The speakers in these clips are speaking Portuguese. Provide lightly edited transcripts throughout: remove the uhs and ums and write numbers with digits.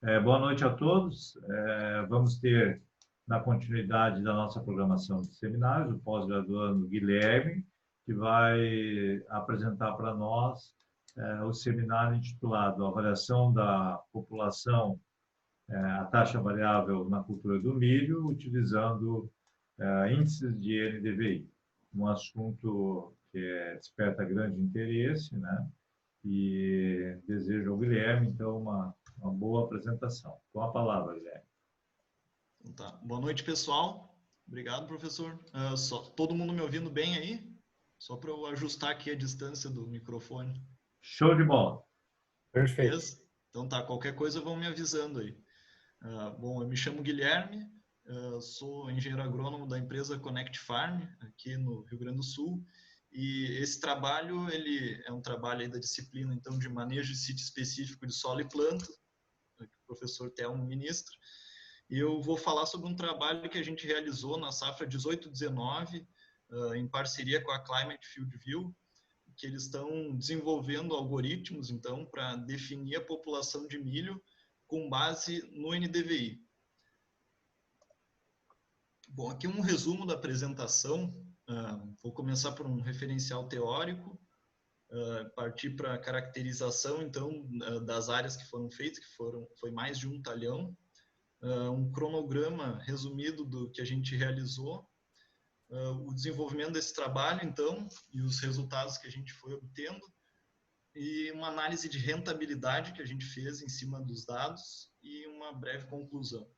Boa noite a todos. Vamos ter, na continuidade da nossa programação de seminários, o pós-graduando Guilherme, que vai apresentar para nós o seminário intitulado Avaliação da População, a Taxa Variável na Cultura do Milho, utilizando índices de NDVI. Um assunto que desperta grande interesse, né? E desejo ao Guilherme, então, uma boa apresentação. Com a palavra, Guilherme. Então, tá. Boa noite, pessoal. Obrigado, professor. Todo mundo me ouvindo bem aí? Só para eu ajustar aqui a distância do microfone. Show de bola. Perfeito. Beleza? Então tá, qualquer coisa vão me avisando aí. Bom, eu me chamo Guilherme, sou engenheiro agrônomo da empresa Connect Farm, aqui no Rio Grande do Sul. E esse trabalho, ele é um trabalho aí da disciplina, então, de manejo de sítio específico de solo e planta, que o professor Telmo ministra. E eu vou falar sobre um trabalho que a gente realizou na safra 18/19, em parceria com a Climate Field View, que eles estão desenvolvendo algoritmos, então, para definir a população de milho com base no NDVI. Bom, aqui um resumo da apresentação. Vou começar por um referencial teórico, partir para a caracterização, então, das áreas que foram feitas, que foi mais de 1 talhão, um cronograma resumido do que a gente realizou, o desenvolvimento desse trabalho, então, e os resultados que a gente foi obtendo, e uma análise de rentabilidade que a gente fez em cima dos dados e uma breve conclusão.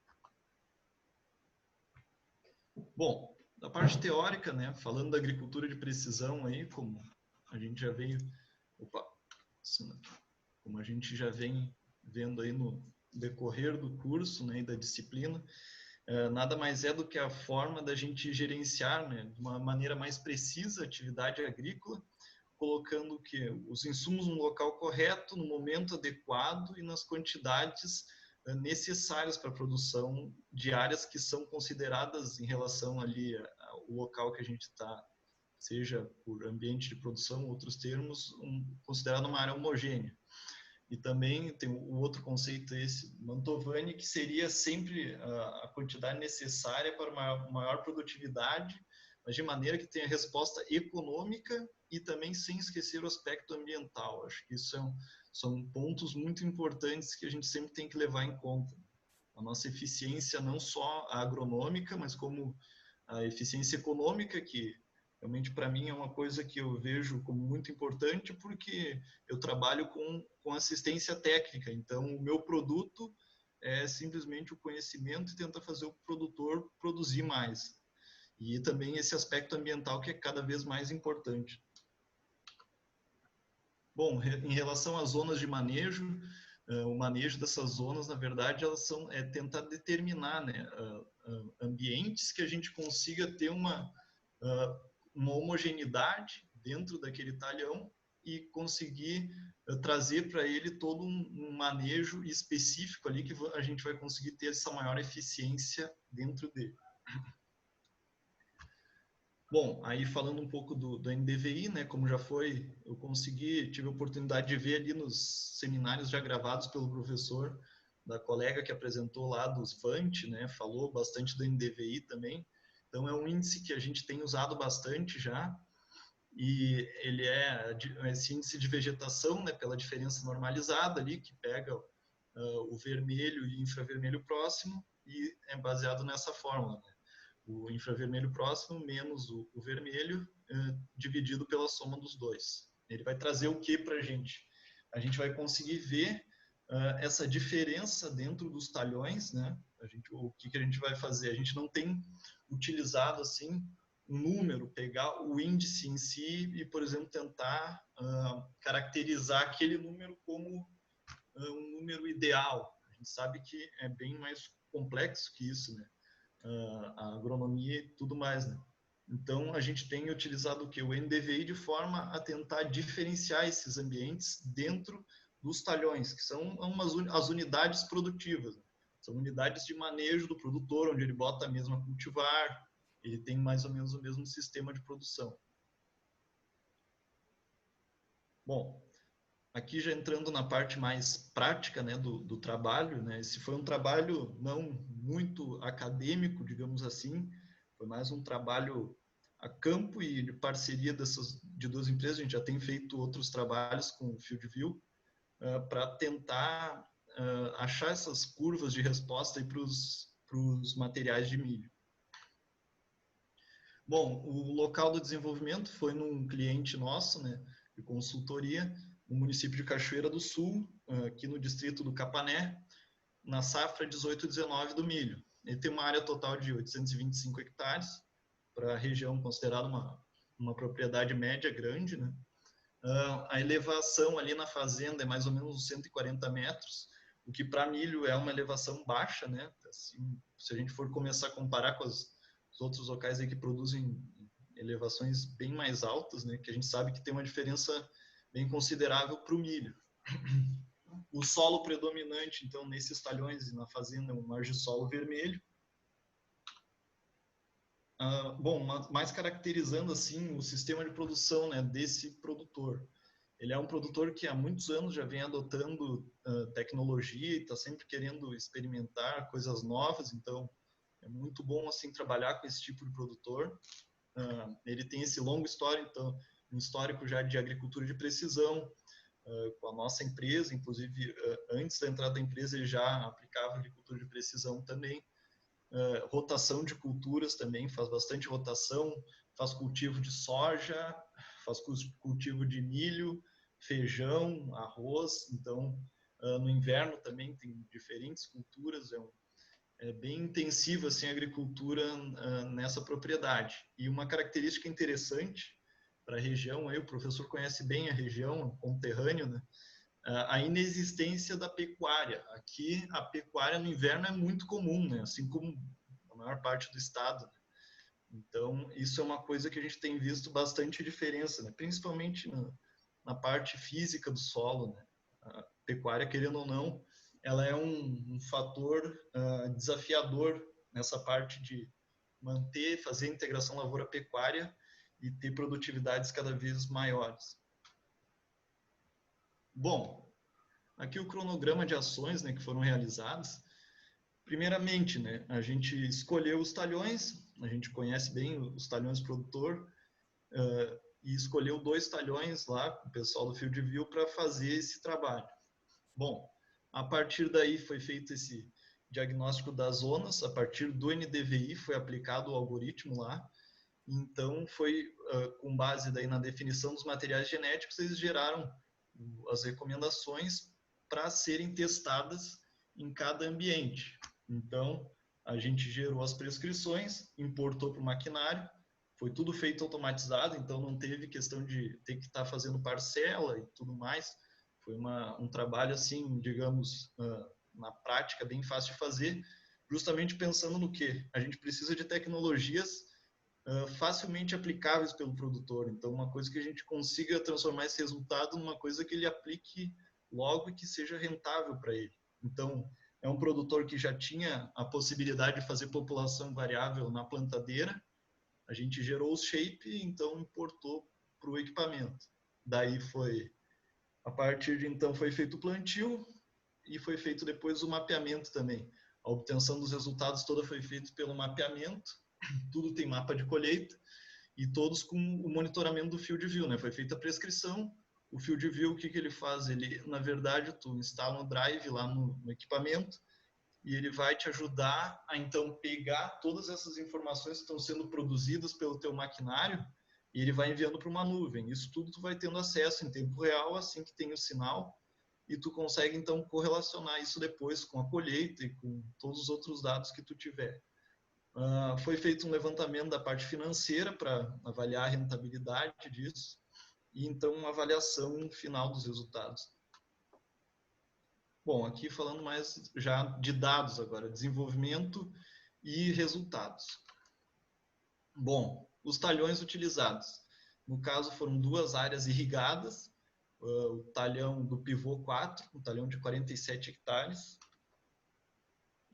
Bom, da parte teórica, né, falando da agricultura de precisão aí, como a gente já veio, como a gente já vem vendo aí no decorrer do curso, né, e da disciplina, nada mais é do que a forma da gente gerenciar, né, de uma maneira mais precisa a atividade agrícola, colocando os insumos no local correto, no momento adequado e nas quantidades necessárias para a produção de áreas que são consideradas em relação ali ao local que a gente está, seja por ambiente de produção, outros termos, considerado uma área homogênea. E também tem o outro conceito, esse Mantovani, que seria sempre a quantidade necessária para uma maior produtividade, mas de maneira que tenha resposta econômica e também sem esquecer o aspecto ambiental. Acho que isso são pontos muito importantes que a gente sempre tem que levar em conta. A nossa eficiência não só agronômica, mas como a eficiência econômica, que realmente para mim é uma coisa que eu vejo como muito importante, porque eu trabalho com assistência técnica. Então, o meu produto é simplesmente o conhecimento e tentar fazer o produtor produzir mais. E também esse aspecto ambiental que é cada vez mais importante. Bom, em relação às zonas de manejo, o manejo dessas zonas, na verdade, elas tentar determinar, né, ambientes que a gente consiga ter uma homogeneidade dentro daquele talhão e conseguir trazer para ele todo um manejo específico ali que a gente vai conseguir ter essa maior eficiência dentro dele. Bom, aí falando um pouco do NDVI, né, como já foi, tive a oportunidade de ver ali nos seminários já gravados pelo professor, da colega que apresentou lá dos FANT, né, falou bastante do NDVI também. Então é um índice que a gente tem usado bastante já, e ele é esse índice de vegetação, né, pela diferença normalizada ali, que pega o vermelho e infravermelho próximo, e é baseado nessa fórmula, né? O infravermelho próximo menos o vermelho dividido pela soma dos dois. Ele vai trazer o que para a gente? A gente vai conseguir ver essa diferença dentro dos talhões, né? O que a gente vai fazer? A gente não tem utilizado assim um número, pegar o índice em si e, por exemplo, tentar caracterizar aquele número como um número ideal. A gente sabe que é bem mais complexo que isso, né? A agronomia e tudo mais, né? Então, a gente tem utilizado o NDVI de forma a tentar diferenciar esses ambientes dentro dos talhões, que são as unidades produtivas, né? São unidades de manejo do produtor, onde ele bota a mesma cultivar, ele tem mais ou menos o mesmo sistema de produção. Bom, aqui já entrando na parte mais prática, né, do trabalho, né, esse foi um trabalho não muito acadêmico, digamos assim, foi mais um trabalho a campo e de parceria de duas empresas. A gente já tem feito outros trabalhos com o FieldView para tentar achar essas curvas de resposta para os materiais de milho. Bom, o local do desenvolvimento foi num cliente nosso, né, de consultoria, no município de Cachoeira do Sul, aqui no distrito do Capané, na safra 18/19 do milho. Ele tem uma área total de 825 hectares, para a região considerada uma propriedade média grande, né? A elevação ali na fazenda é mais ou menos 140 metros, o que para milho é uma elevação baixa, né? Assim, se a gente for começar a comparar com os outros locais aí que produzem elevações bem mais altas, né? Que a gente sabe que tem uma diferença bem considerável para o milho. O solo predominante, então, nesses talhões e na fazenda é um margem-solo vermelho. Bom, mais caracterizando assim o sistema de produção, né, desse produtor. Ele é um produtor que há muitos anos já vem adotando tecnologia e está sempre querendo experimentar coisas novas, então é muito bom assim trabalhar com esse tipo de produtor. Ele tem esse longo histórico, então, um histórico já de agricultura de precisão, com a nossa empresa, inclusive antes da entrada da empresa ele já aplicava agricultura de precisão também. Rotação de culturas também, faz bastante rotação, faz cultivo de soja, faz cultivo de milho, feijão, arroz. Então, no inverno também tem diferentes culturas, é bem intensiva assim, a agricultura nessa propriedade. E uma característica interessante para a região, aí, o professor conhece bem a região, conterrâneo, né? A inexistência da pecuária. Aqui, a pecuária no inverno é muito comum, né? Assim como a maior parte do estado. Né? Então, isso é uma coisa que a gente tem visto bastante diferença, né? Principalmente na parte física do solo. Né? A pecuária, querendo ou não, ela é um fator desafiador nessa parte de fazer a integração lavoura-pecuária e ter produtividades cada vez maiores. Bom, aqui o cronograma de ações, né, que foram realizadas. Primeiramente, né, a gente escolheu os talhões, a gente conhece bem os talhões produtor, e escolheu 2 talhões lá com o pessoal do FieldView para fazer esse trabalho. Bom, a partir daí foi feito esse diagnóstico das zonas, a partir do NDVI foi aplicado o algoritmo lá, então foi com base daí na definição dos materiais genéticos, eles geraram as recomendações para serem testadas em cada ambiente. Então, a gente gerou as prescrições, importou para o maquinário, foi tudo feito automatizado, então não teve questão de ter que estar fazendo parcela e tudo mais. Foi um trabalho, assim, digamos, na prática, bem fácil de fazer, justamente pensando no quê? A gente precisa de tecnologias facilmente aplicáveis pelo produtor. Então, uma coisa que a gente consiga transformar esse resultado numa coisa que ele aplique logo e que seja rentável para ele. Então, é um produtor que já tinha a possibilidade de fazer população variável na plantadeira. A gente gerou o shape, então importou para o equipamento. Daí a partir de então foi feito o plantio e foi feito depois o mapeamento também. A obtenção dos resultados toda foi feita pelo mapeamento, tudo tem mapa de colheita, e todos com o monitoramento do FieldView, né? Foi feita a prescrição, o FieldView, o que ele faz? Ele, na verdade, tu instala um drive lá no equipamento e ele vai te ajudar a, então, pegar todas essas informações que estão sendo produzidas pelo teu maquinário e ele vai enviando para uma nuvem. Isso tudo tu vai tendo acesso em tempo real, assim que tem o sinal, e tu consegue, então, correlacionar isso depois com a colheita e com todos os outros dados que tu tiver. Foi feito um levantamento da parte financeira para avaliar a rentabilidade disso e então uma avaliação final dos resultados. Bom, aqui falando mais já de dados agora, desenvolvimento e resultados. Bom, os talhões utilizados. No caso, foram 2 áreas irrigadas, o talhão do pivô 4, um talhão de 47 hectares,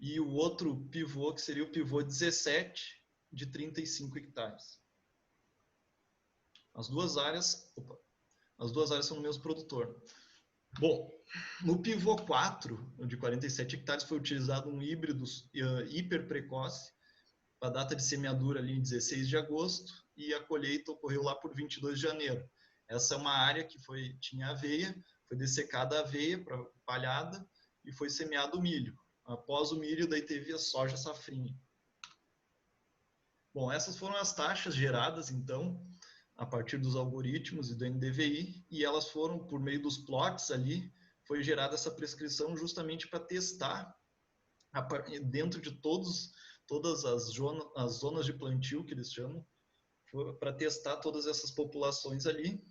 e o outro pivô, que seria o pivô 17, de 35 hectares. As duas áreas são do mesmo produtor. Bom, no pivô 4, de 47 hectares, foi utilizado um híbrido hiper precoce, a data de semeadura ali em 16 de agosto e a colheita ocorreu lá por 22 de janeiro. Essa é uma área que tinha aveia, foi dessecada a aveia para palhada e foi semeado o milho. Após o milho, daí teve a soja safrinha. Bom, essas foram as taxas geradas, então, a partir dos algoritmos e do NDVI, e elas foram, por meio dos plots ali, foi gerada essa prescrição justamente para testar, dentro de todas as zonas de plantio, que eles chamam, para testar todas essas populações ali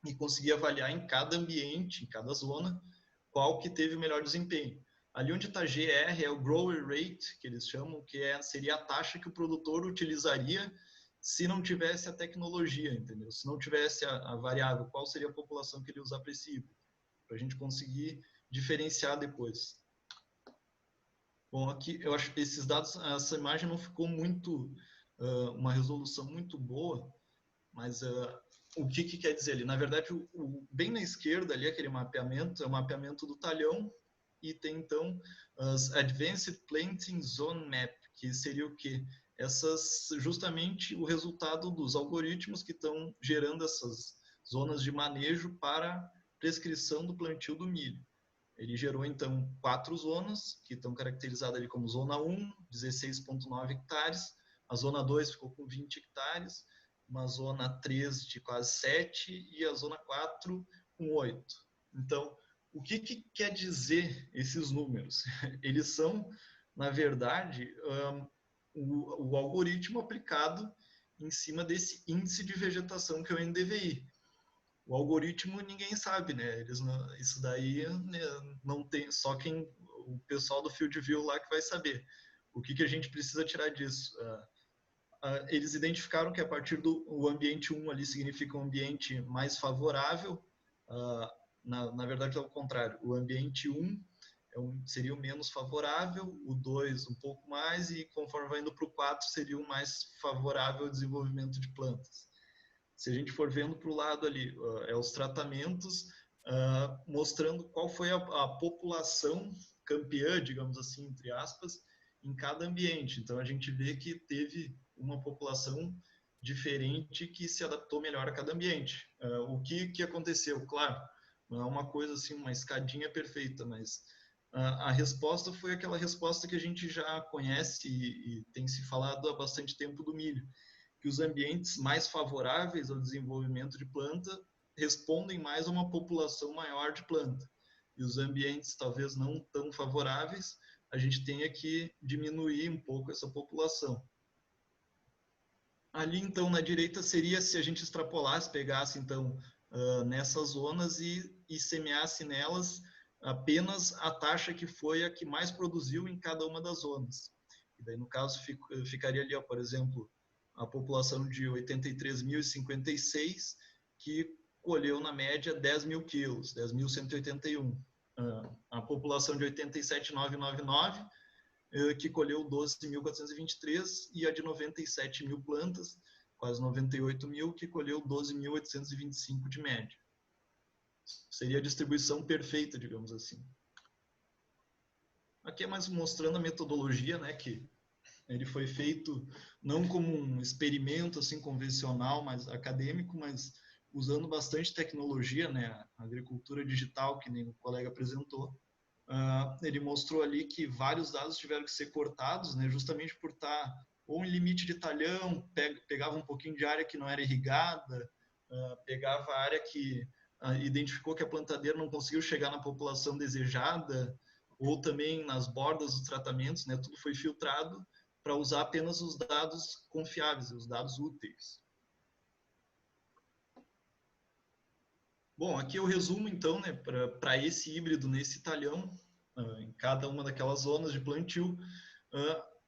e conseguir avaliar em cada ambiente, em cada zona, qual que teve o melhor desempenho. Ali onde está GR é o grower rate, que eles chamam, que seria a taxa que o produtor utilizaria se não tivesse a tecnologia, entendeu? Se não tivesse a variável, qual seria a população que ele usar para esse híbrido? Para a gente conseguir diferenciar depois. Bom, aqui eu acho que esses dados, essa imagem não ficou muito, uma resolução muito boa, mas o que quer dizer ali? Na verdade, bem na esquerda ali, aquele mapeamento, é o mapeamento do talhão, e tem então as Advanced Planting Zone Map, que seria o quê? Justamente o resultado dos algoritmos que estão gerando essas zonas de manejo para prescrição do plantio do milho. Ele gerou, então, 4 zonas, que estão caracterizadas ali como Zona 1, 16,9 hectares, a Zona 2 ficou com 20 hectares, uma Zona 3 de quase 7 e a Zona 4 com 8. Então, o que quer dizer esses números? Eles são, na verdade, o algoritmo aplicado em cima desse índice de vegetação que é o NDVI. O algoritmo ninguém sabe, né? Isso daí, né, não tem, só o pessoal do Field View lá que vai saber. O que a gente precisa tirar disso? Eles identificaram que a partir do ambiente 1 ali significa um ambiente mais favorável. Na verdade, é o contrário. O ambiente 1 seria o menos favorável, o 2 um pouco mais, e conforme vai indo para o 4 seria o mais favorável ao desenvolvimento de plantas. Se a gente for vendo para o lado ali, os tratamentos, mostrando qual foi a população campeã, digamos assim, entre aspas, em cada ambiente. Então, a gente vê que teve uma população diferente que se adaptou melhor a cada ambiente. O que aconteceu? Claro, não é uma coisa assim, uma escadinha perfeita, mas a resposta foi aquela resposta que a gente já conhece e tem se falado há bastante tempo do milho, que os ambientes mais favoráveis ao desenvolvimento de planta respondem mais a uma população maior de planta. E os ambientes talvez não tão favoráveis, a gente tenha que diminuir um pouco essa população. Ali, então, na direita seria se a gente extrapolasse, pegasse, então, nessas zonas e semeasse nelas apenas a taxa que foi a que mais produziu em cada uma das zonas. E daí, no caso, ficaria ali, ó, por exemplo, a população de 83.056, que colheu, na média, 10 mil quilos, 10.181. A população de 87.999, que colheu 12.423, e a de 97 mil plantas, quase 98 mil, que colheu 12.825 de média. Seria a distribuição perfeita, digamos assim. Aqui é mais mostrando a metodologia, né, que ele foi feito não como um experimento assim convencional, mas acadêmico, mas usando bastante tecnologia, né, a agricultura digital, que nem o colega apresentou. Ele mostrou ali que vários dados tiveram que ser cortados, né, justamente por estar ou em limite de talhão, pegava um pouquinho de área que não era irrigada, pegava a área que identificou que a plantadeira não conseguiu chegar na população desejada, ou também nas bordas dos tratamentos, né, tudo foi filtrado para usar apenas os dados confiáveis, os dados úteis. Bom, aqui eu resumo então, né, para esse híbrido nesse talhão, em cada uma daquelas zonas de plantio,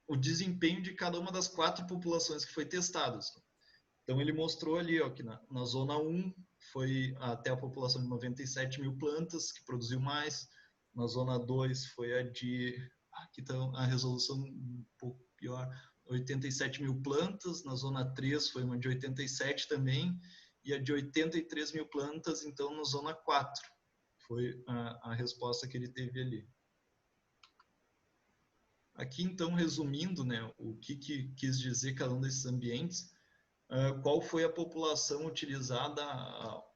o desempenho de cada uma das 4 populações que foi testadas. Então ele mostrou ali, ó, que na zona 1 foi até a população de 97 mil plantas, que produziu mais. Na zona 2 foi a de, aqui está a resolução um pouco pior, 87 mil plantas. Na zona 3 foi uma de 87 também, e a de 83 mil plantas, então, na zona 4. Foi a resposta que ele teve ali. Aqui, então, resumindo, né, o que quis dizer cada um desses ambientes, qual foi a população utilizada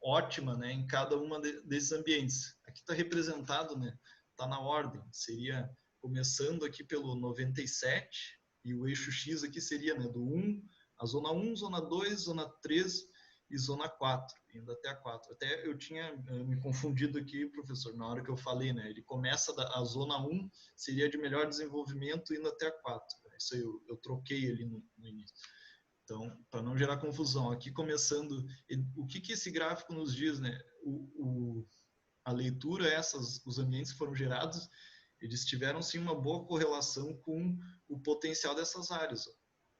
ótima, né, em cada uma desses ambientes. Aqui está representado, né, está na ordem, seria começando aqui pelo 97, e o eixo X aqui seria, né, do 1, a zona 1, zona 2, zona 3 e zona 4, indo até a 4. Até eu tinha me confundido aqui, professor, na hora que eu falei, né, ele começa a zona 1, seria de melhor desenvolvimento, indo até a 4. Isso aí eu troquei ali no início. Então, para não gerar confusão, aqui começando, o que esse gráfico nos diz, né? A leitura, os ambientes que foram gerados, eles tiveram sim uma boa correlação com o potencial dessas áreas, ó,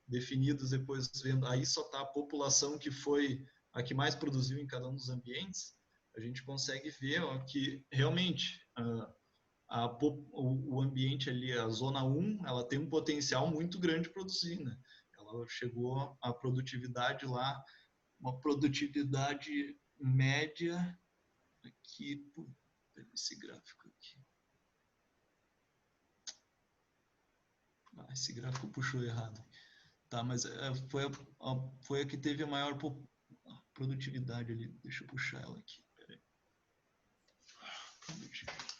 definidas depois, vendo, aí só está a população que foi a que mais produziu em cada um dos ambientes, a gente consegue ver, ó, que realmente o ambiente ali, a zona 1, ela tem um potencial muito grande de produzir, né? Ela chegou à produtividade lá, uma produtividade média aqui, esse gráfico aqui. Esse gráfico puxou errado. Tá, mas foi a que teve a maior produtividade ali. Deixa eu puxar ela aqui. Peraí. Produtividade.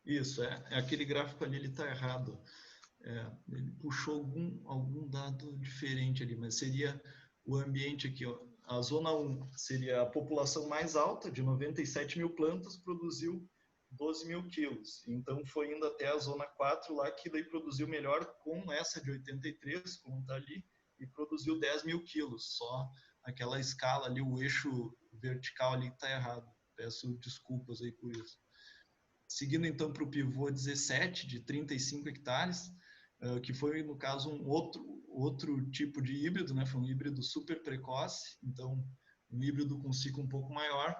Isso, aquele gráfico ali, ele está errado. Ele puxou algum dado diferente ali, mas seria o ambiente aqui, ó. A zona 1 seria a população mais alta, de 97 mil plantas, produziu 12 mil quilos. Então, foi indo até a zona 4 lá, que daí produziu melhor com essa de 83, como está ali, e produziu 10 mil quilos. Só aquela escala ali, o eixo vertical ali está errado. Peço desculpas aí por isso. Seguindo então para o pivô 17, de 35 hectares, que foi, no caso, um outro tipo de híbrido, né? Foi um híbrido super precoce, então um híbrido com ciclo um pouco maior,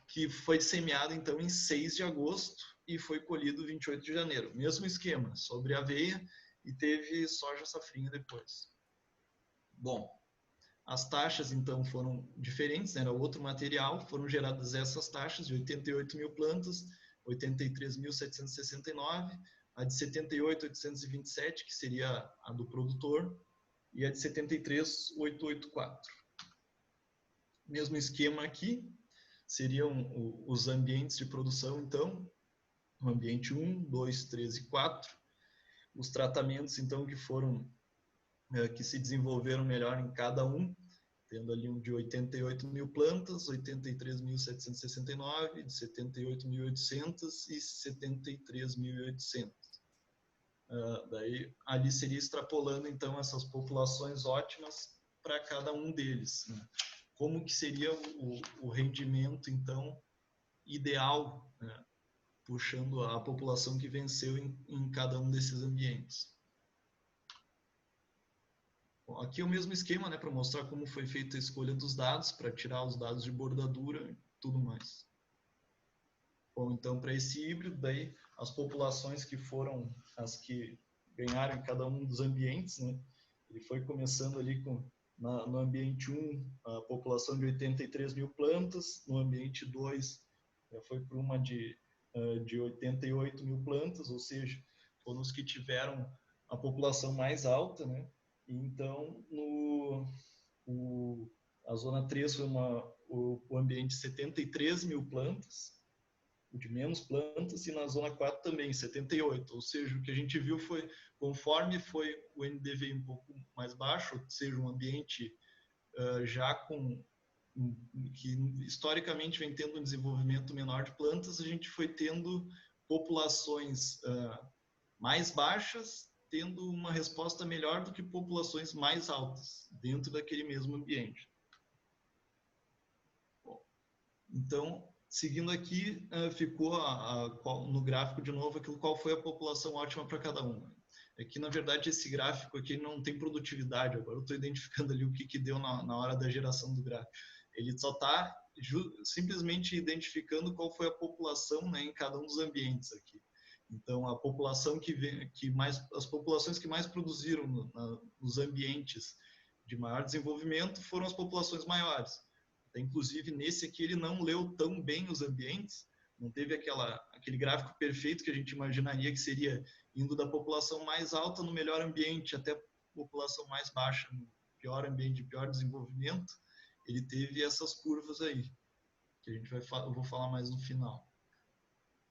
que foi semeado então em 6 de agosto e foi colhido 28 de janeiro. Mesmo esquema, sobre aveia, e teve soja safrinha depois. Bom, as taxas então foram diferentes, né? Era outro material, foram geradas essas taxas de 88 mil plantas, 83.769, a de 78.827, que seria a do produtor, e a de 73.884. Mesmo esquema aqui, seriam os ambientes de produção, então, o ambiente 1, 2, 3 e 4. Os tratamentos, então, que se desenvolveram melhor em cada um, tendo ali um de 88 mil plantas, 83.769, de 78.800 e 73.800. Daí, ali seria extrapolando, então, essas populações ótimas para cada um deles, né? Como que seria o rendimento, então, ideal, né? Puxando a população que venceu em cada um desses ambientes. Bom, aqui é o mesmo esquema, né, para mostrar como foi feita a escolha dos dados, para tirar os dados de bordadura e tudo mais. Bom, então, para esse híbrido, daí, as populações que foram as que ganharam em cada um dos ambientes, né, ele foi começando ali no ambiente 1, a população de 83 mil plantas, no ambiente 2, foi para uma de 88 mil plantas, ou seja, foram os que tiveram a população mais alta, né? Então, a zona 3 foi o ambiente de 73 mil plantas, o de menos plantas, e na zona 4 também, 78. Ou seja, o que a gente viu foi, conforme foi o NDVI um pouco mais baixo, ou seja, um ambiente já que historicamente vem tendo um desenvolvimento menor de plantas, a gente foi tendo populações mais baixas, tendo uma resposta melhor do que populações mais altas, dentro daquele mesmo ambiente. Bom, então, seguindo aqui, ficou no gráfico de novo aquilo qual foi a população ótima para cada um. É que, na verdade, esse gráfico aqui não tem produtividade. Agora eu estou identificando ali o que deu na hora da geração do gráfico. Ele só está simplesmente identificando qual foi a população, né, em cada um dos ambientes aqui. Então, a população as populações que mais produziram nos ambientes de maior desenvolvimento foram as populações maiores. Inclusive, nesse aqui, ele não leu tão bem os ambientes, não teve aquele gráfico perfeito que a gente imaginaria que seria indo da população mais alta no melhor ambiente até a população mais baixa no pior ambiente, de pior desenvolvimento. Ele teve essas curvas aí, que eu vou falar mais no final.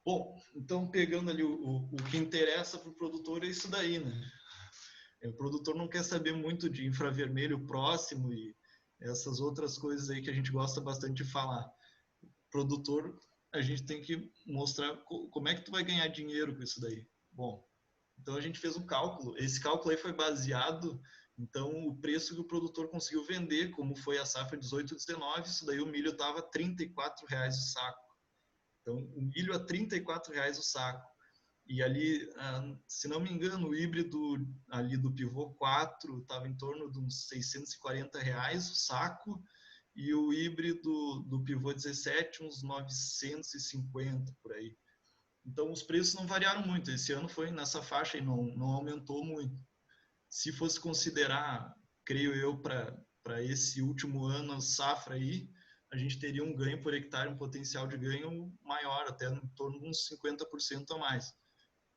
Bom, então pegando ali o que interessa para o produtor é isso daí, né? O produtor não quer saber muito de infravermelho próximo e essas outras coisas aí que a gente gosta bastante de falar. O produtor, a gente tem que mostrar como é que tu vai ganhar dinheiro com isso daí. Bom, então a gente fez um cálculo. Esse cálculo aí foi baseado, então, o preço que o produtor conseguiu vender, como foi a safra 18/19, isso daí o milho estava R$ 34,00 o saco. Então, o milho a R$ 34,00 o saco. E ali, se não me engano, o híbrido ali do pivô 4 estava em torno de uns R$ 640,00 o saco, e o híbrido do pivô 17, uns 950 por aí. Então, os preços não variaram muito. Esse ano foi nessa faixa e não aumentou muito. Se fosse considerar, creio eu, para esse último ano, a safra aí, a gente teria um ganho por hectare, um potencial de ganho maior, até em torno de uns 50% a mais.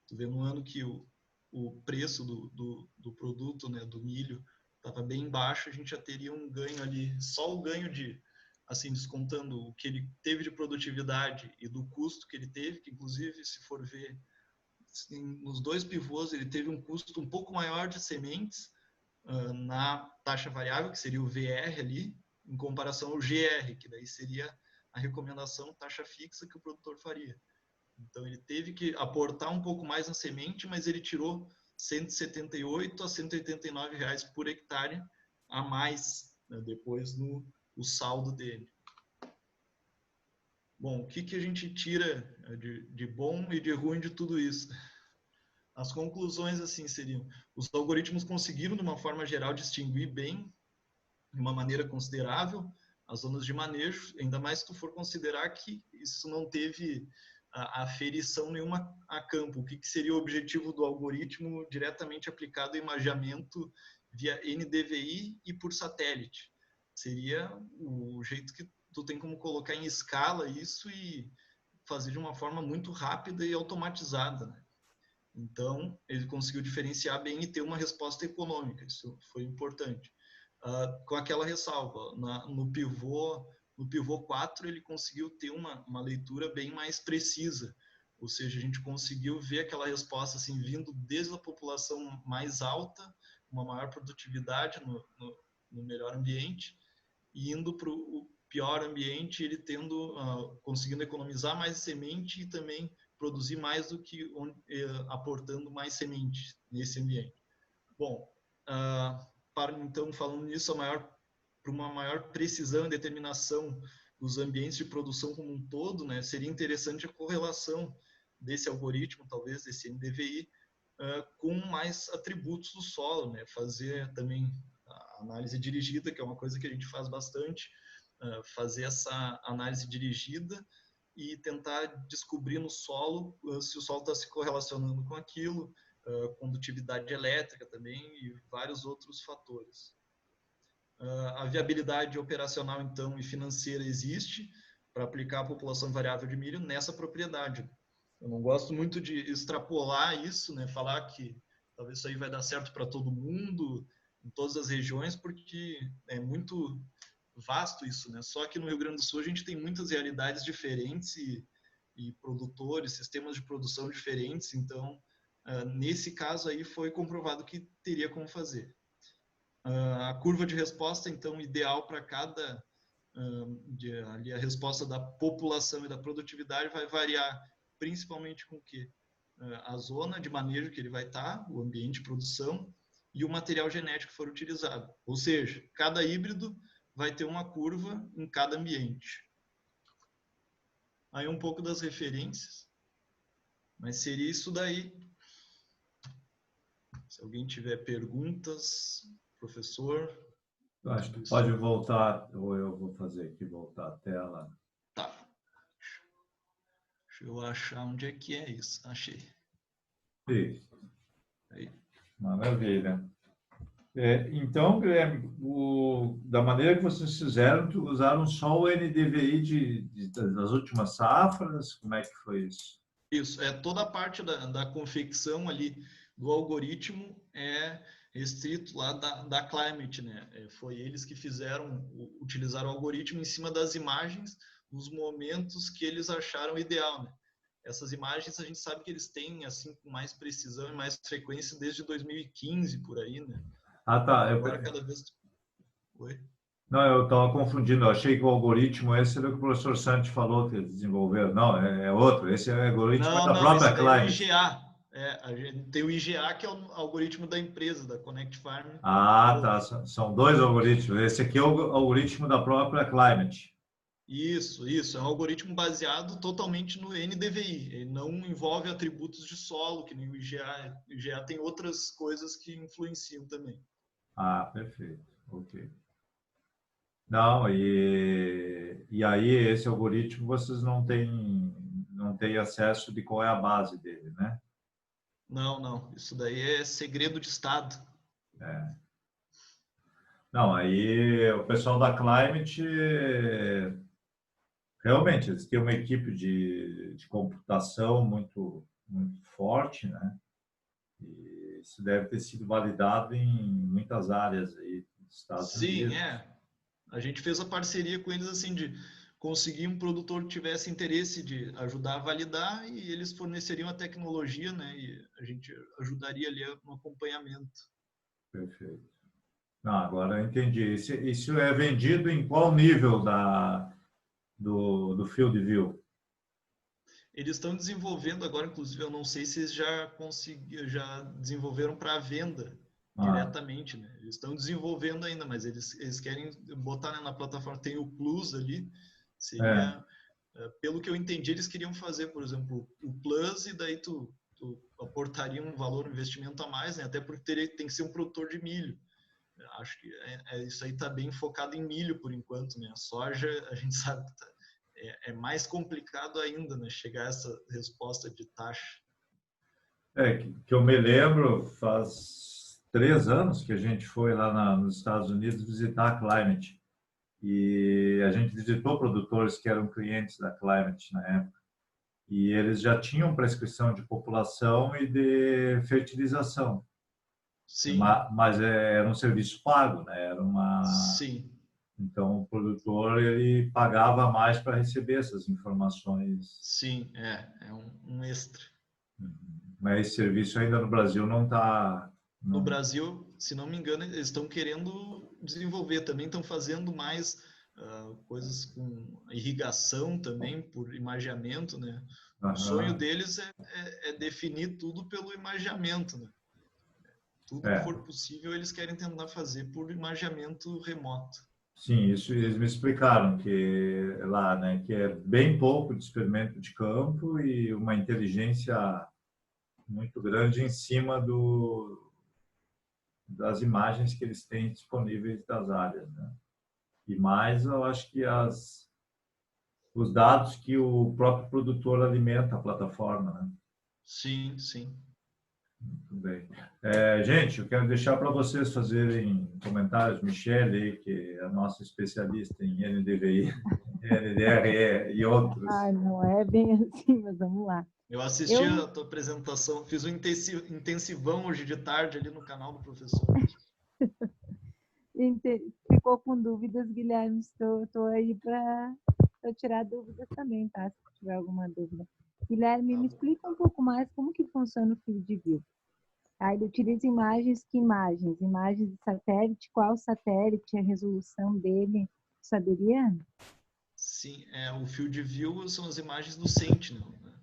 Tu vê no ano que o preço do produto, né, do milho, estava bem baixo, a gente já teria um ganho ali, só o ganho de, assim, descontando o que ele teve de produtividade e do custo que ele teve, que inclusive, se for ver, nos dois pivôs, ele teve um custo um pouco maior de sementes na taxa variável, que seria o VR ali, em comparação ao GR, que daí seria a recomendação taxa fixa que o produtor faria. Então, ele teve que aportar um pouco mais na semente, mas ele tirou R$ 178 a R$ 189,00 por hectare a mais, né, depois no saldo dele. Bom, o que a gente tira de bom e de ruim de tudo isso? As conclusões, assim, seriam: os algoritmos conseguiram, de uma forma geral, distinguir bem, de uma maneira considerável, as zonas de manejo, ainda mais se tu for considerar que isso não teve aferição nenhuma a campo. O que seria o objetivo do algoritmo diretamente aplicado em imageamento via NDVI e por satélite? Seria o jeito que tu tem como colocar em escala isso e fazer de uma forma muito rápida e automatizada, né? Então, ele conseguiu diferenciar bem e ter uma resposta econômica. Isso foi importante. Com aquela ressalva, no pivô 4, ele conseguiu ter uma leitura bem mais precisa. Ou seja, a gente conseguiu ver aquela resposta assim, vindo desde a população mais alta, uma maior produtividade no melhor ambiente, e indo para o pior ambiente, ele conseguindo economizar mais semente e também produzir mais do que aportando mais semente nesse ambiente. Bom, então, falando nisso, para uma maior precisão e determinação dos ambientes de produção como um todo, né, seria interessante a correlação desse algoritmo, talvez desse NDVI, com mais atributos do solo, né, fazer também a análise dirigida, que é uma coisa que a gente faz bastante, fazer essa análise dirigida e tentar descobrir no solo se o solo está se correlacionando com aquilo, condutividade elétrica também e vários outros fatores. A viabilidade operacional, então, e financeira existe para aplicar a população variável de milho nessa propriedade. Eu não gosto muito de extrapolar isso, né, falar que talvez isso aí vai dar certo para todo mundo, em todas as regiões, porque é muito vasto isso, né? Só que no Rio Grande do Sul a gente tem muitas realidades diferentes e produtores, sistemas de produção diferentes, então nesse caso aí foi comprovado que teria como fazer. A curva de resposta, então, ideal para cada ali a resposta da população e da produtividade vai variar principalmente com o quê? A zona de manejo que ele vai estar, o ambiente de produção e o material genético que for utilizado. Ou seja, cada híbrido vai ter uma curva em cada ambiente. Aí um pouco das referências, mas seria isso daí. Se alguém tiver perguntas, professor. Eu acho que pode voltar, ou eu vou fazer aqui, voltar a tela. Tá. Deixa eu achar onde é que é isso. Achei. Isso. Aí. Maravilha. Então, Guilherme, da maneira que vocês fizeram, usaram só o NDVI das últimas safras? Como é que foi isso? Isso, toda a parte da confecção ali do algoritmo é restrito lá da Climate, né? Foi eles que utilizaram o algoritmo em cima das imagens, nos momentos que eles acharam ideal, né? Essas imagens a gente sabe que eles têm assim com mais precisão e mais frequência desde 2015 por aí, né? Ah, tá. Agora cada vez. Oi? Não, eu estava confundindo. Eu achei que o algoritmo esse era o que o professor Santi falou que eles desenvolveram. Não, é outro. Esse é o algoritmo da Não, esse própria daí é o Climate. IGA. A gente tem o IGA, que é o algoritmo da empresa, da Connect Farm. Ah, tá. São dois algoritmos. Esse aqui é o algoritmo da própria Climate. Isso. É um algoritmo baseado totalmente no NDVI. Ele não envolve atributos de solo, que nem o IGA. O IGA tem outras coisas que influenciam também. Ah, perfeito. Ok. Não, e aí esse algoritmo vocês não têm acesso de qual é a base dele, né? Não. Isso daí é segredo de Estado. É. Não, aí o pessoal da Climate, realmente, eles têm uma equipe de computação muito, muito forte, né? E isso deve ter sido validado em muitas áreas aí dos Estados Sim, Unidos. A gente fez a parceria com eles assim de conseguir um produtor que tivesse interesse de ajudar a validar e eles forneceriam a tecnologia, né? E a gente ajudaria ali no acompanhamento. Perfeito. Não, agora eu entendi. Isso é vendido em qual nível do Field View? Eles estão desenvolvendo agora, inclusive, eu não sei se eles já desenvolveram para venda Ah, diretamente, né? Eles estão desenvolvendo ainda, mas eles querem botar, né, na plataforma, tem o Plus ali, é, seria, pelo que eu entendi, eles queriam fazer, por exemplo, o Plus e daí tu aportaria um valor, um investimento a mais, né? Até porque tem que ser um produtor de milho. Acho que isso aí está bem focado em milho por enquanto, né? A soja, a gente sabe que é mais complicado ainda, né? Chegar a essa resposta de taxa. que eu me lembro, faz 3 anos que a gente foi lá nos Estados Unidos visitar a Climate. E a gente visitou produtores que eram clientes da Climate na época. E eles já tinham prescrição de população e de fertilização. Sim, Mas era um serviço pago, né? sim, Então, o produtor ele pagava mais para receber essas informações. sim, é um extra. Mas esse serviço ainda no Brasil não está. No Não... Brasil, se não me engano, eles estão querendo desenvolver, também estão fazendo mais coisas com irrigação também, por imageamento, né? O sonho Aham. deles é definir tudo pelo imageamento, né? Tudo que É, for possível, eles querem tentar fazer por imageamento remoto. sim, isso eles me explicaram que lá, né, que é bem pouco de experimento de campo e uma inteligência muito grande em cima das imagens que eles têm disponíveis das áreas, né? E mais, eu acho que os dados que o próprio produtor alimenta a plataforma, né? Sim. Muito bem. Gente, eu quero deixar para vocês fazerem comentários. Michele, que é a nossa especialista em NDVI, NDRE e outros. Ah, não é bem assim, mas vamos lá. Eu assisti Eu a tua apresentação, fiz um intensivão hoje de tarde ali no canal do professor. ficou com dúvidas, Guilherme, estou aí para tirar dúvidas também, tá? Se tiver alguma dúvida. Guilherme, Tá me bom. explica um pouco mais como que funciona o Field View. Ah, ele utiliza imagens, que imagens? Imagens de satélite, qual satélite, a resolução dele, saberia? Sim, o Field View são as imagens do Sentinel, né?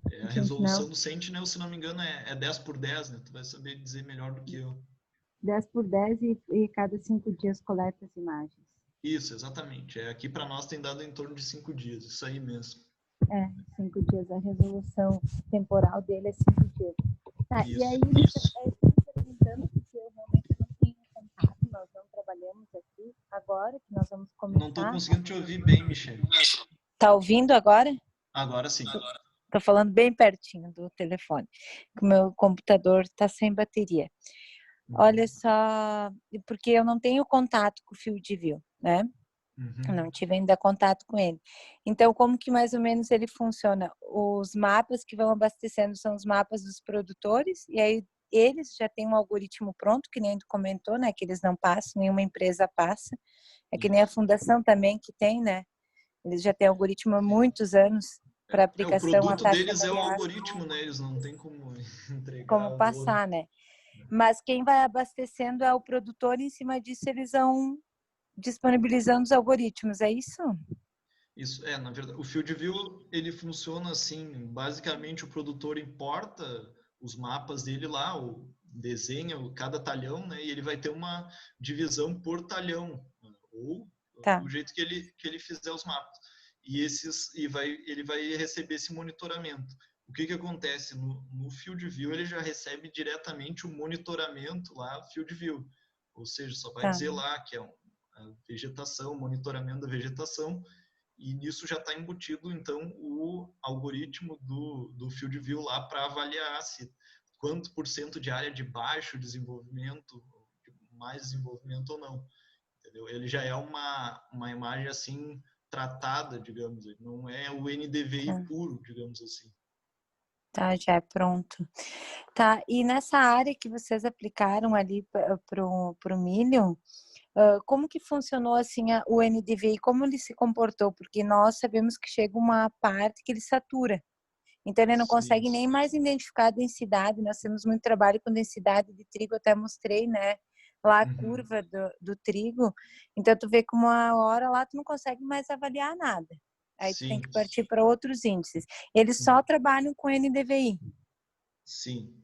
A Gente, não, resolução do Sentinel, se não me engano, é 10 por 10, né? Tu vai saber dizer melhor do que eu. 10 por 10 e cada 5 dias coleta as imagens. Isso, exatamente. Aqui para nós tem dado em torno de 5 dias, isso aí mesmo. 5 dias, a resolução temporal dele é 5 dias. Tá, e aí, Isso. eu estou me perguntando, porque eu realmente não tenho contato, nós não trabalhamos aqui agora, que nós vamos Não estou começar. conseguindo te ouvir bem, Michelle. Tá ouvindo agora? Agora sim. Estou falando bem pertinho do telefone, que o meu computador está sem bateria. Olha só, porque eu não tenho contato com o Field View, né? Eu não tive ainda contato com ele. Então, como que mais ou menos ele funciona? Os mapas que vão abastecendo são os mapas dos produtores, e aí eles já têm um algoritmo pronto, que nem tu comentou, né? Que eles não passam, nenhuma empresa passa. É que nem a fundação também que tem, né? Eles já têm algoritmo há muitos anos para O aplicação a produto taxa deles é o variável, algoritmo, né? Eles não têm como entregar como o ouro. passar, né? Mas quem vai abastecendo é o produtor, e em cima disso eles vão disponibilizando os algoritmos, é isso? Isso, na verdade, o Field View, ele funciona assim, basicamente o produtor importa os mapas dele lá, desenha cada talhão, né, e ele vai ter uma divisão por talhão, ou Tá. do jeito que ele fizer os mapas. Ele vai receber esse monitoramento. O que acontece? No Field View, ele já recebe diretamente o monitoramento lá, Field View, ou seja, só vai Tá. dizer lá que é a vegetação, monitoramento da vegetação, e nisso já está embutido, então, o algoritmo do Field View lá para avaliar se quanto por cento de área de baixo desenvolvimento, mais desenvolvimento ou não. Entendeu? Ele já é uma imagem assim tratada, digamos, ele não é o NDVI puro, digamos assim. Tá, já é pronto. Tá, e nessa área que vocês aplicaram ali pro milho, como que funcionou assim o NDVI, como ele se comportou? Porque nós sabemos que chega uma parte que ele satura. Então ele não consegue nem mais identificar a densidade. Nós temos muito trabalho com densidade de trigo, até mostrei, né? Lá a curva do trigo. Então tu vê que uma hora lá tu não consegue mais avaliar nada. Aí tu tem que partir para outros índices. Eles só trabalham com NDVI. Sim.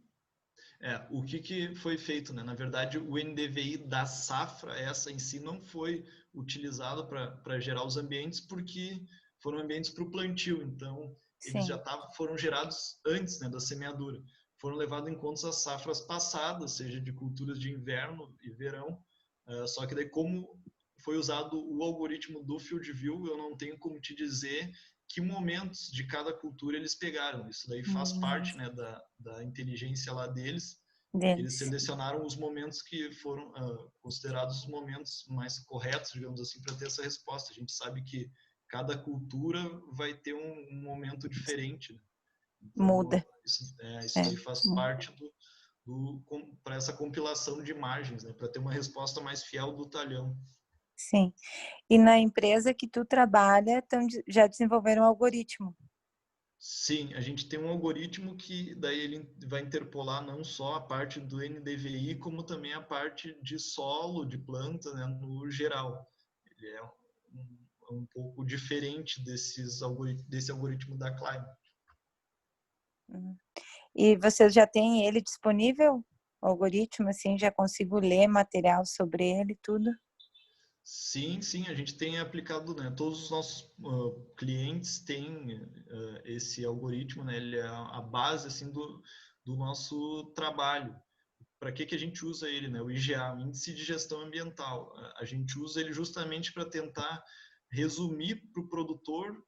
O que foi feito, né? Na verdade, o NDVI da safra, essa em si, não foi utilizado para gerar os ambientes, porque foram ambientes para o plantio. Então, eles já foram gerados antes, né, da semeadura. Foram levados em conta as safras passadas, seja de culturas de inverno e verão. Só que daí, como foi usado o algoritmo do Field View, eu não tenho como te dizer que momentos de cada cultura eles pegaram. Isso daí faz parte, né, da inteligência lá deles. Eles selecionaram os momentos que foram considerados os momentos mais corretos, digamos assim, para ter essa resposta. A gente sabe que cada cultura vai ter um momento diferente, né? Então, Muda. Isso daí faz parte para essa compilação de imagens, né, para ter uma resposta mais fiel do talhão. Sim. E na empresa que tu trabalha, já desenvolveram um algoritmo? Sim, a gente tem um algoritmo que daí ele vai interpolar não só a parte do NDVI, como também a parte de solo, de planta, né, no geral. Ele é um pouco diferente desse algoritmo da Climate. E vocês já têm ele disponível? O algoritmo, assim, já consigo ler material sobre ele, tudo? Sim, a gente tem aplicado, né? Todos os nossos clientes têm esse algoritmo, né? Ele é a base assim do nosso trabalho. Para que a gente usa ele, né? O IGA, o Índice de Gestão Ambiental. A gente usa ele justamente para tentar resumir para o produtor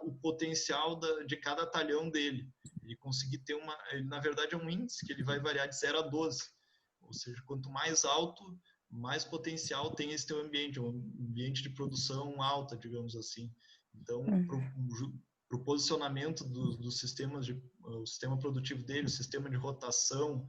o potencial de cada talhão dele. Ele conseguir ter ele, na verdade, é um índice que ele vai variar de 0 a 12. Ou seja, quanto mais alto, mais potencial tem esse teu ambiente, um ambiente de produção alta, digamos assim. Então, para o posicionamento dos sistemas, o sistema produtivo dele, o sistema de rotação,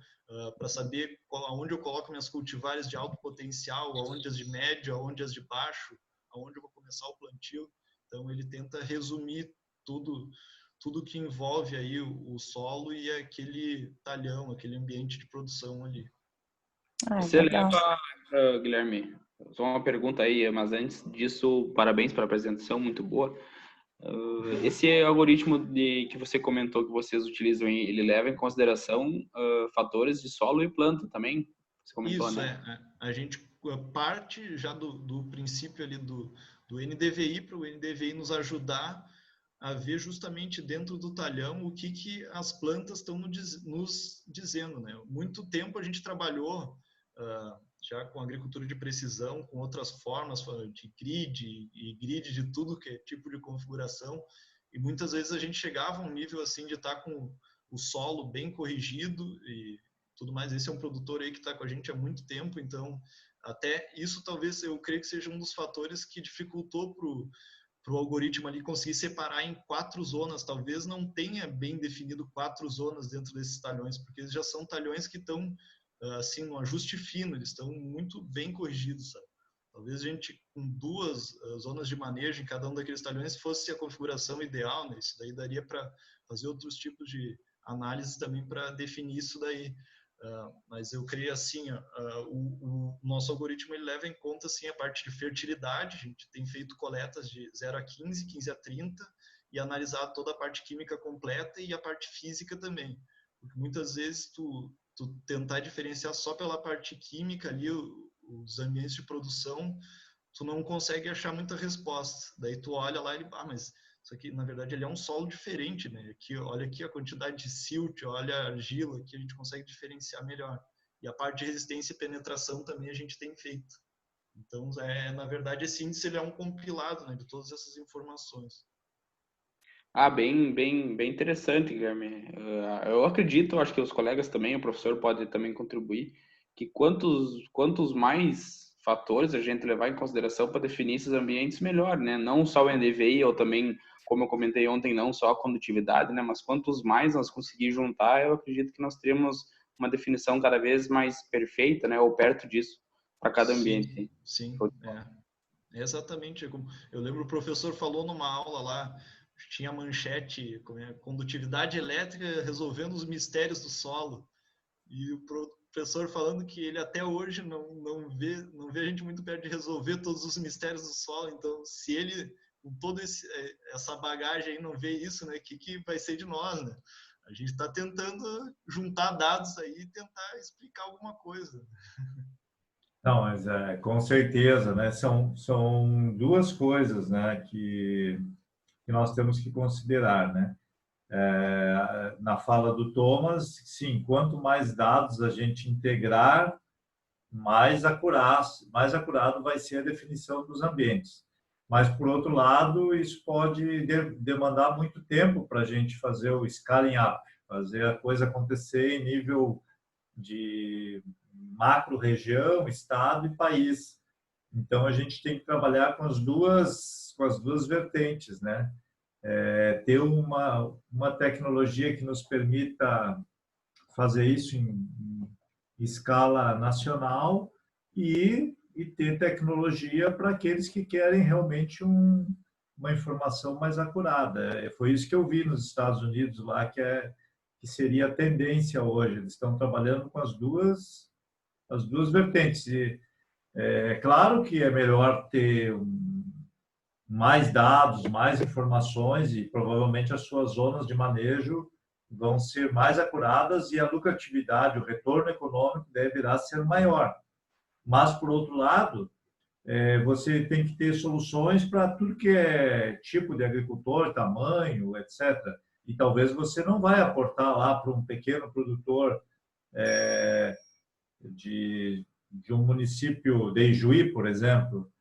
para saber aonde eu coloco minhas cultivares de alto potencial, aonde as de médio, aonde as de baixo, aonde eu vou começar o plantio. Então, ele tenta resumir tudo que envolve aí o solo e aquele talhão, aquele ambiente de produção ali. Você leva, Guilherme, só uma pergunta aí, mas antes disso, parabéns pela apresentação, muito boa. Esse algoritmo que você comentou que vocês utilizam, ele leva em consideração fatores de solo e planta também? Você comentou, Isso, né? a gente parte já do princípio ali do NDVI, para o NDVI nos ajudar a ver justamente dentro do talhão o que as plantas estão nos dizendo, né? Muito tempo a gente trabalhou já com agricultura de precisão, com outras formas de grid e grid de tudo que é tipo de configuração, e muitas vezes a gente chegava a um nível assim de estar com o solo bem corrigido e tudo mais. Esse é um produtor aí que está com a gente há muito tempo, então até isso talvez eu creio que seja um dos fatores que dificultou para o algoritmo ali conseguir separar em 4 zonas. Talvez não tenha bem definido 4 zonas dentro desses talhões, porque eles já são talhões que estão assim no ajuste fino, eles estão muito bem corrigidos, sabe? Talvez a gente, com 2 zonas de manejo em cada um daqueles talhões, fosse a configuração ideal, né? Isso daí daria para fazer outros tipos de análise também para definir isso daí. Mas eu creio assim, o nosso algoritmo ele leva em conta assim, a parte de fertilidade. A gente tem feito coletas de 0 a 15, 15 a 30 e analisado toda a parte química completa e a parte física também. Porque muitas vezes tu tentar diferenciar só pela parte química ali, os ambientes de produção, tu não consegue achar muita resposta. Daí tu olha lá e mas isso aqui, na verdade, ele é um solo diferente, né? Aqui, olha aqui a quantidade de silt, olha a argila, que a gente consegue diferenciar melhor. E a parte de resistência e penetração também a gente tem feito. Então, na verdade, esse índice ele é um compilado, né, de todas essas informações. Bem interessante, Guilherme. Eu acredito, acho que os colegas também, o professor pode também contribuir, que quantos mais fatores a gente levar em consideração para definir esses ambientes, melhor, né? Não só o NDVI, ou também, como eu comentei ontem, não só a condutividade, né? Mas quantos mais nós conseguir juntar, eu acredito que nós teremos uma definição cada vez mais perfeita, né? Ou perto disso, para cada ambiente. Sim. Exatamente. Eu lembro o professor falou numa aula lá, tinha manchete, condutividade elétrica resolvendo os mistérios do solo. E o professor falando que ele até hoje não vê a gente muito perto de resolver todos os mistérios do solo. Então, se ele, com toda essa bagagem aí, não vê isso, né? O que vai ser de nós, né? A gente está tentando juntar dados aí e tentar explicar alguma coisa. Não, mas com certeza, né? São 2 coisas, né, que nós temos que considerar, né? Na fala do Thomas, sim, quanto mais dados a gente integrar, mais acurado vai ser a definição dos ambientes. Mas, por outro lado, isso pode demandar muito tempo para a gente fazer o scaling up, fazer a coisa acontecer em nível de macro-região, estado e país. Então, a gente tem que trabalhar com as duas vertentes, né? Ter uma tecnologia que nos permita fazer isso em escala nacional e ter tecnologia para aqueles que querem realmente uma informação mais acurada. Foi isso que eu vi nos Estados Unidos lá, que seria a tendência hoje. Eles estão trabalhando com as duas vertentes. E é claro que é melhor ter mais dados, mais informações e provavelmente as suas zonas de manejo vão ser mais acuradas e a lucratividade, o retorno econômico deverá ser maior. Mas, por outro lado, você tem que ter soluções para tudo que é tipo de agricultor, tamanho, etc. E talvez você não vai aportar lá para um pequeno produtor de um município de Ijuí, por exemplo,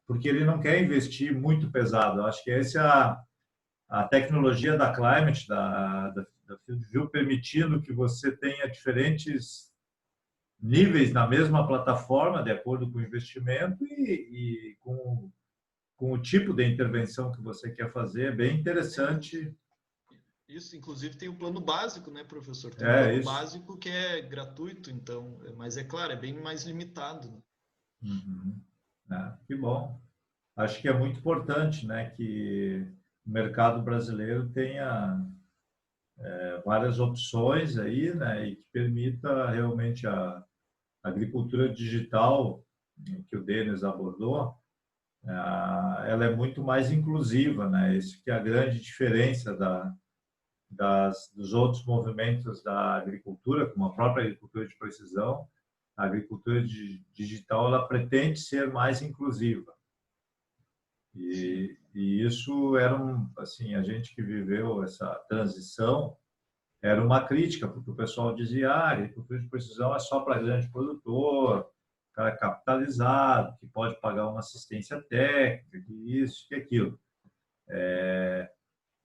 porque ele não quer investir muito pesado. Eu acho que essa é a tecnologia da Climate, da FieldView, permitindo que você tenha diferentes níveis na mesma plataforma, de acordo com o investimento e com o tipo de intervenção que você quer fazer. É bem interessante. Isso, inclusive tem o plano básico, né, professor? Tem o plano básico que é gratuito, então, mas é claro, é bem mais limitado. Né? Uhum. Que bom. Acho que é muito importante, né, que o mercado brasileiro tenha várias opções aí, né, e que permita realmente a agricultura digital, que o Denis abordou, ela é muito mais inclusiva, né? Isso que é a grande diferença dos outros movimentos da agricultura, como a própria agricultura de precisão. A agricultura digital ela pretende ser mais inclusiva. E isso era assim, a gente que viveu essa transição era uma crítica, porque o pessoal dizia: a agricultura de precisão é só para grande produtor, cara capitalizado, que pode pagar uma assistência técnica, que isso, que aquilo.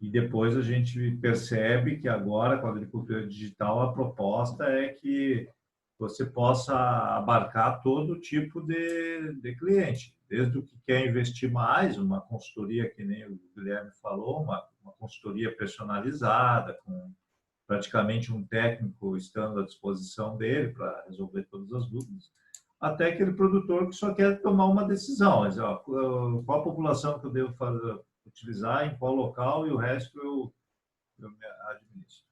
E depois a gente percebe que agora, com a agricultura digital, a proposta é que você possa abarcar todo tipo de cliente, desde o que quer investir mais, uma consultoria, que nem o Guilherme falou, uma consultoria personalizada, com praticamente um técnico estando à disposição dele para resolver todas as dúvidas, até aquele produtor que só quer tomar uma decisão, mas, ó, qual a população que eu devo fazer, utilizar, em qual local, e o resto eu me administro.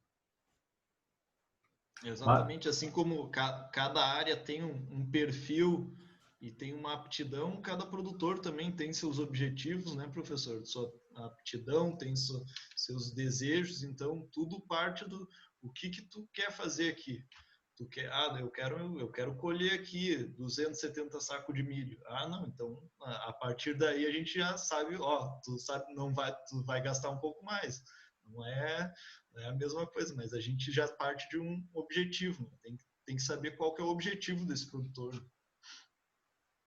Exatamente, assim como cada área tem um perfil e tem uma aptidão, cada produtor também tem seus objetivos, né, professor? Sua aptidão, tem seus desejos, então tudo parte do o que tu quer fazer aqui. Tu quer, eu quero colher aqui 270 sacos de milho. Ah, não, então a partir daí a gente já sabe, ó, tu sabe, tu vai gastar um pouco mais. Não é a mesma coisa, mas a gente já parte de um objetivo, né? Tem que saber qual que é o objetivo desse produtor.